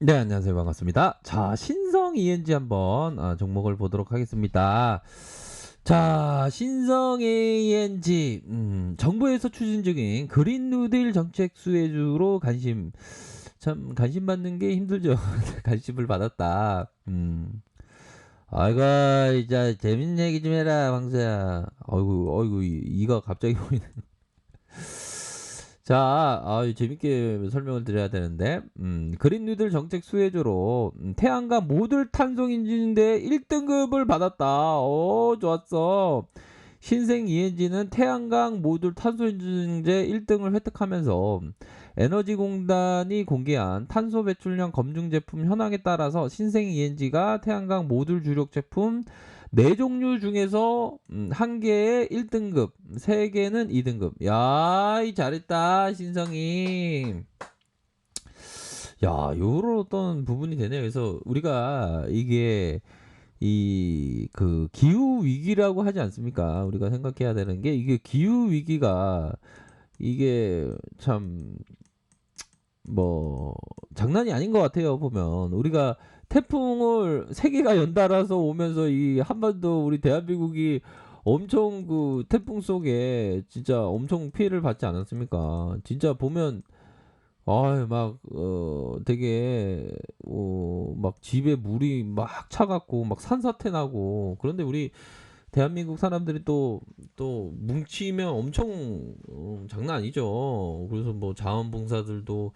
네, 안녕하세요. 반갑습니다. 자, 신성 ENG 한번 종목을 보도록 하겠습니다. 자, 신성 ENG 정부에서 추진 중인 그린 뉴딜 정책 수혜주로 참 관심 받는 게 힘들죠. 관심을 받았다. 아이고, 이제 재밌는 얘기 좀 해라, 황수야. 어이구, 어이구, 이가 갑자기 보이네. 자, 재밌게 설명을 드려야 되는데, 그린 뉴딜 정책 수혜주로 태양광 모듈 탄소 인증대 1등급을 받았다. 오, 좋았어. 신생 ENG는 태양광 모듈 탄소 인증제 1등을 획득하면서 에너지공단이 공개한 탄소 배출량 검증 제품 현황에 따라서 신생 ENG가 태양광 모듈 주력 제품 4종류 중에서 1개의 1등급, 3개는 2등급. 야, 이 잘했다, 신성이. 야, 요런 어떤 부분이 되네요. 그래서 우리가 이게 그 기후 위기라고 하지 않습니까? 우리가 생각해야 되는 게 이게 기후 위기가 이게 참 뭐 장난이 아닌 것 같아요. 보면 우리가 태풍을 세 개가 연달아서 오면서 이 한반도 우리 대한민국이 엄청 그 태풍 속에 진짜 엄청 피해를 받지 않았습니까? 진짜 보면 되게 막 집에 물이 막 차갖고 막 산사태 나고 그런데 우리 대한민국 사람들이 또 뭉치면 엄청 장난 아니죠. 그래서 뭐 자원봉사들도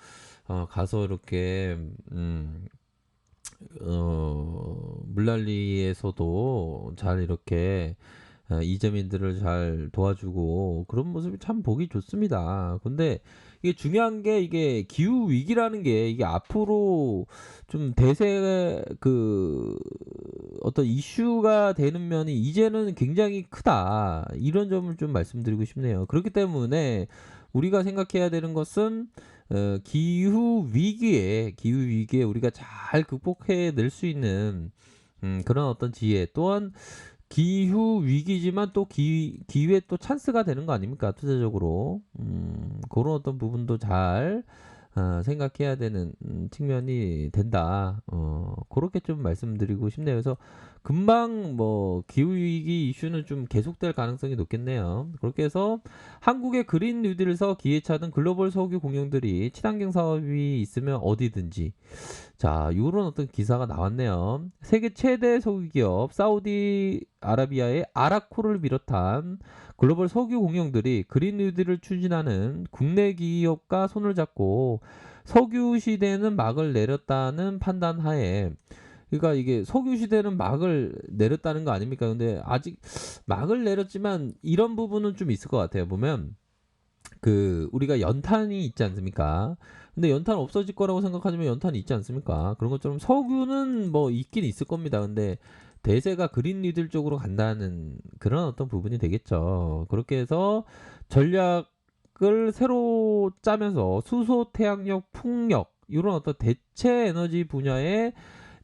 가서 이렇게 물난리에서도 잘 이렇게 이재민들을 잘 도와주고 그런 모습이 참 보기 좋습니다. 근데 이게 중요한 게 이게 기후 위기라는 게 이게 앞으로 좀 대세 그 어떤 이슈가 되는 면이 이제는 굉장히 크다. 이런 점을 좀 말씀드리고 싶네요. 그렇기 때문에 우리가 생각해야 되는 것은 기후 위기에 우리가 잘 극복해 낼 수 있는 그런 어떤 지혜 또한 기후 위기지만 또 기회 또 찬스가 되는 거 아닙니까? 투자적으로. 그런 어떤 부분도 잘 생각해야 되는 측면이 된다. 그렇게 좀 말씀드리고 싶네요. 그래서 금방 뭐 기후위기 이슈는 좀 계속될 가능성이 높겠네요. 그렇게 해서 한국의 그린 뉴딜에서 기회차 등 글로벌 석유 공룡들이 친환경 사업이 있으면 어디든지 자, 요런 어떤 기사가 나왔네요. 세계 최대 석유 기업 사우디아라비아의 아라코를 비롯한 글로벌 석유 공룡들이 그린 뉴딜을 추진하는 국내 기업과 손을 잡고 석유 시대는 막을 내렸다는 판단 하에 그러니까 이게 석유 시대는 막을 내렸다는 거 아닙니까? 근데 아직 막을 내렸지만 이런 부분은 좀 있을 것 같아요. 보면 그 우리가 연탄이 있지 않습니까? 근데 연탄 없어질 거라고 생각하지만 연탄이 있지 않습니까? 그런 것처럼 석유는 뭐 있긴 있을 겁니다. 근데 대세가 그린 리들 쪽으로 간다는 그런 어떤 부분이 되겠죠. 그렇게 해서 전략을 새로 짜면서 수소, 태양력, 풍력 이런 어떤 대체 에너지 분야의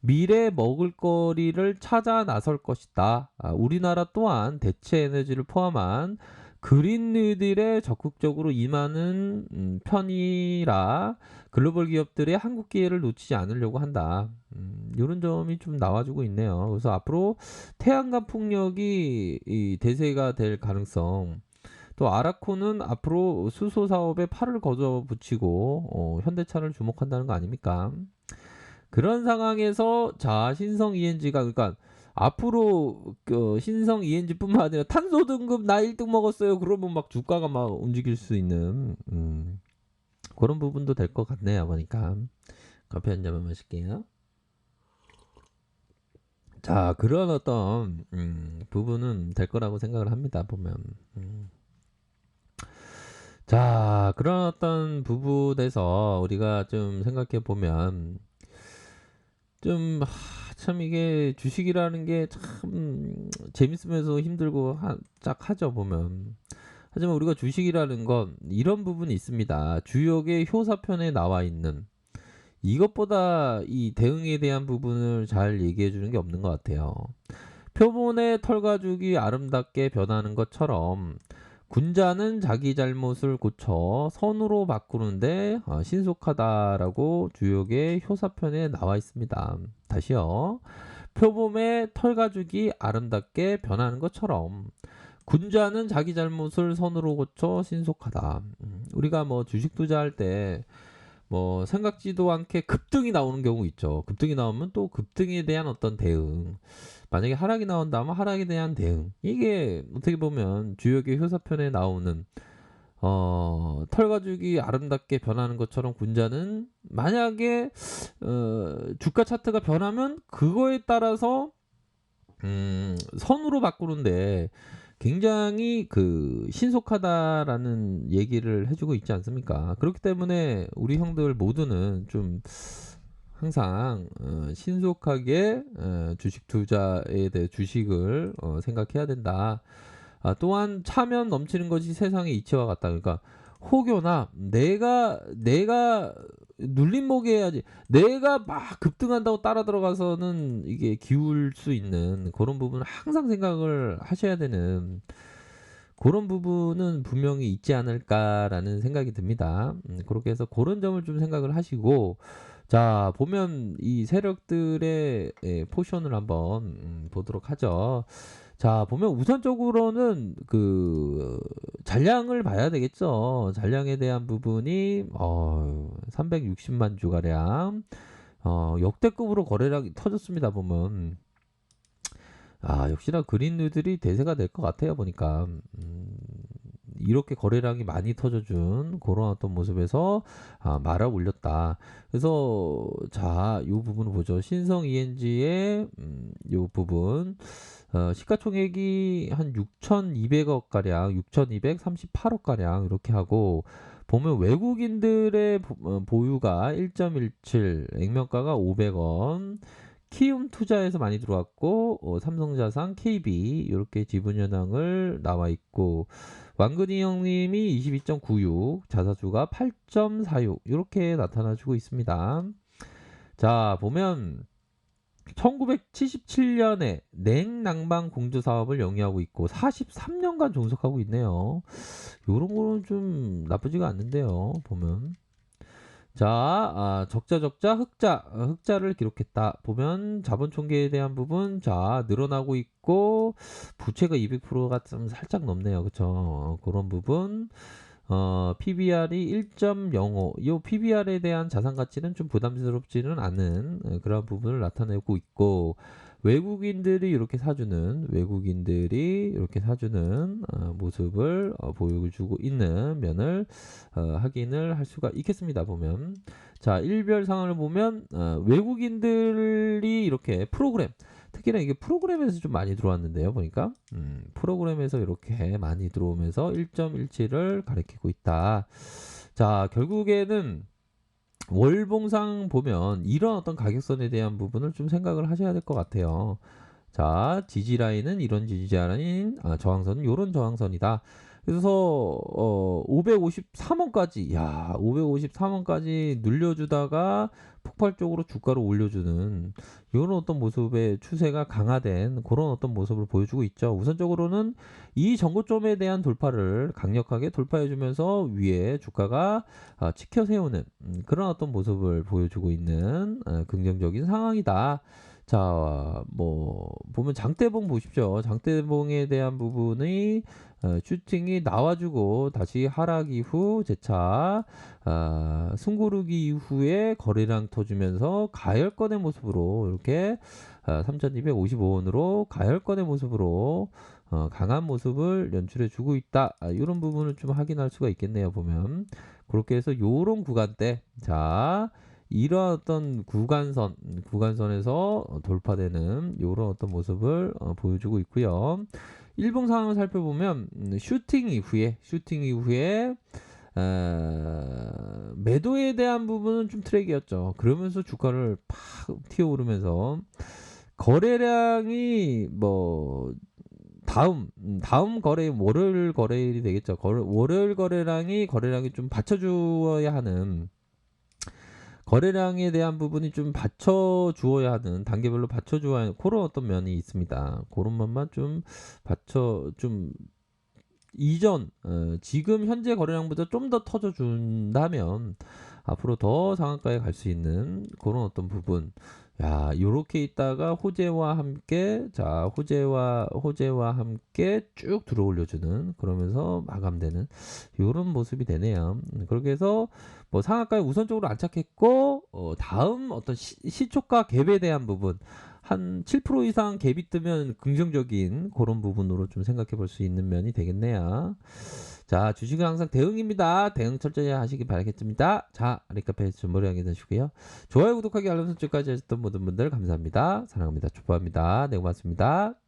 미래 먹을거리를 찾아 나설 것이다. 우리나라 또한 대체 에너지를 포함한 그린 뉴딜에 적극적으로 임하는 편이라 글로벌 기업들의 한국 기회를 놓치지 않으려고 한다. 이런 점이 좀 나와주고 있네요. 그래서 앞으로 태양광 풍력이 이 대세가 될 가능성. 또 아라코는 앞으로 수소 사업에 팔을 거저 붙이고 현대차를 주목한다는 거 아닙니까? 그런 상황에서 자 신성 ENG가 그러니까 앞으로 그 신성 ENG뿐만 아니라 탄소 등급 나 1등 먹었어요. 그러면 막 주가가 막 움직일 수 있는 그런 부분도 될 것 같네요. 보니까 커피 한 잔만 마실게요. 자 그런 어떤 부분은 될 거라고 생각을 합니다. 보면 자 그런 어떤 부분에서 우리가 좀 생각해 보면 좀 참 이게 주식이라는 게 참 재밌으면서 힘들고 짝 하죠 보면. 하지만 우리가 주식이라는 건 이런 부분이 있습니다. 주역의 효사편에 나와 있는 이것보다 이 대응에 대한 부분을 잘 얘기해 주는 게 없는 것 같아요. 표본의 털가죽이 아름답게 변하는 것처럼 군자는 자기 잘못을 고쳐 선으로 바꾸는데 신속하다라고 주역의 효사편에 나와 있습니다. 다시요. 표범의 털가죽이 아름답게 변하는 것처럼 군자는 자기 잘못을 선으로 고쳐 신속하다. 우리가 뭐 주식 투자할 때 뭐 생각지도 않게 급등이 나오는 경우 있죠. 급등이 나오면 또 급등에 대한 어떤 대응. 만약에 하락이 나온다면 하락에 대한 대응. 이게 어떻게 보면 주역의 효사편에 나오는 털가죽이 아름답게 변하는 것처럼 군자는 만약에 주가 차트가 변하면 그거에 따라서 선으로 바꾸는데 굉장히 그 신속하다라는 얘기를 해주고 있지 않습니까? 그렇기 때문에 우리 형들 모두는 좀 항상 신속하게 주식 투자에 대해 주식을 생각해야 된다. 또한 차면 넘치는 것이 세상의 이치와 같다. 그러니까 혹여나 내가 눌림목에 해야지. 내가 막 급등한다고 따라 들어가서는 이게 기울 수 있는 그런 부분을 항상 생각을 하셔야 되는 그런 부분은 분명히 있지 않을까라는 생각이 듭니다. 그렇게 해서 그런 점을 좀 생각을 하시고 자 보면 이 세력들의 포션을 한번 보도록 하죠. 자 보면 우선적으로는 그 잔량을 봐야 되겠죠. 잔량에 대한 부분이 360만 주가량 역대급으로 거래량이 터졌습니다. 보면 역시나 그린누들이 대세가 될 것 같아요. 보니까 이렇게 거래량이 많이 터져준 그런 어떤 모습에서 말아 올렸다. 그래서 자, 요 부분을 보죠. 신성 ENG의 요 부분 시가총액이 한 6,200억 가량, 6,238억 가량 이렇게 하고 보면 외국인들의 보유가 1.17, 액면가가 500원. 키움 투자에서 많이 들어왔고 삼성자산, KB 이렇게 지분 현황을 나와 있고 왕근희 형님이 22.96, 자사주가 8.46 이렇게 나타나주고 있습니다. 자 보면 1977년에 냉난방 공조 사업을 영위하고 있고 43년간 존속하고 있네요. 요런 거는 좀 나쁘지가 않는데요. 보면 자, 적자, 흑자를 기록했다. 보면 자본 총계에 대한 부분, 자, 늘어나고 있고, 부채가 200%가 좀 살짝 넘네요. 그쵸? 그런 부분. PBR이 1.05. 이 PBR에 대한 자산 가치는 좀 부담스럽지는 않은 그런 부분을 나타내고 있고, 외국인들이 이렇게 사주는 모습을 보여주고 있는 면을 확인을 할 수가 있겠습니다. 보면 자 일별 상황을 보면 외국인들이 이렇게 프로그램 특히나 이게 프로그램에서 좀 많이 들어왔는데요. 보니까 프로그램에서 이렇게 많이 들어오면서 1.17을 가리키고 있다. 자 결국에는 월봉상 보면 이런 어떤 가격선에 대한 부분을 좀 생각을 하셔야 될 것 같아요. 자, 지지라인은 이런 지지라인, 저항선은 이런 저항선이다. 그래서 553원까지, 553원까지 눌려주다가 폭발적으로 주가를 올려주는 이런 어떤 모습의 추세가 강화된 그런 어떤 모습을 보여주고 있죠. 우선적으로는 이 전고점에 대한 돌파를 강력하게 돌파해주면서 위에 주가가 지켜 세우는 그런 어떤 모습을 보여주고 있는 긍정적인 상황이다. 자, 뭐 보면 장대봉 보십시오. 장대봉에 대한 부분이 슈팅이 나와주고 다시 하락 이후 재차 숨고르기 이후에 거래량 터주면서 가열권의 모습으로 이렇게 3,255원으로 가열권의 모습으로 강한 모습을 연출해 주고 있다. 이런 부분을 좀 확인할 수가 있겠네요. 보면 그렇게 해서 요런 구간대 자 이런 어떤 구간선에서 돌파되는 이런 어떤 모습을 보여주고 있고요. 일봉 상황을 살펴보면 슈팅 이후에 매도에 대한 부분은 좀 트랙이었죠. 그러면서 주가를 팍 튀어오르면서 거래량이 뭐 다음 거래 월요일 거래일이 되겠죠. 월요일 거래량이 좀 받쳐주어야 하는 거래량에 대한 부분이 좀 받쳐주어야 하는 단계별로 받쳐주어야 하는 그런 어떤 면이 있습니다. 그런 면만 좀 이전 지금 현재 거래량보다 좀 더 터져 준다면 앞으로 더 상한가에 갈 수 있는 그런 어떤 부분. 야, 요렇게 있다가 호재와 함께 호재와 함께 쭉 들어올려 주는 그러면서 마감되는 요런 모습이 되네요. 그렇게 해서 뭐 상한가에 우선적으로 안착했고 다음 어떤 시초가 갭에 대한 부분 한 7% 이상 갭이 뜨면 긍정적인 그런 부분으로 좀 생각해 볼 수 있는 면이 되겠네요. 자, 주식은 항상 대응입니다. 대응 철저히 하시기 바라겠습니다. 자, 리카페 머리 하게 되시고요. 좋아요, 구독하기, 알람 설정까지 하셨던 모든 분들 감사합니다. 사랑합니다. 축복합니다. 네, 고맙습니다.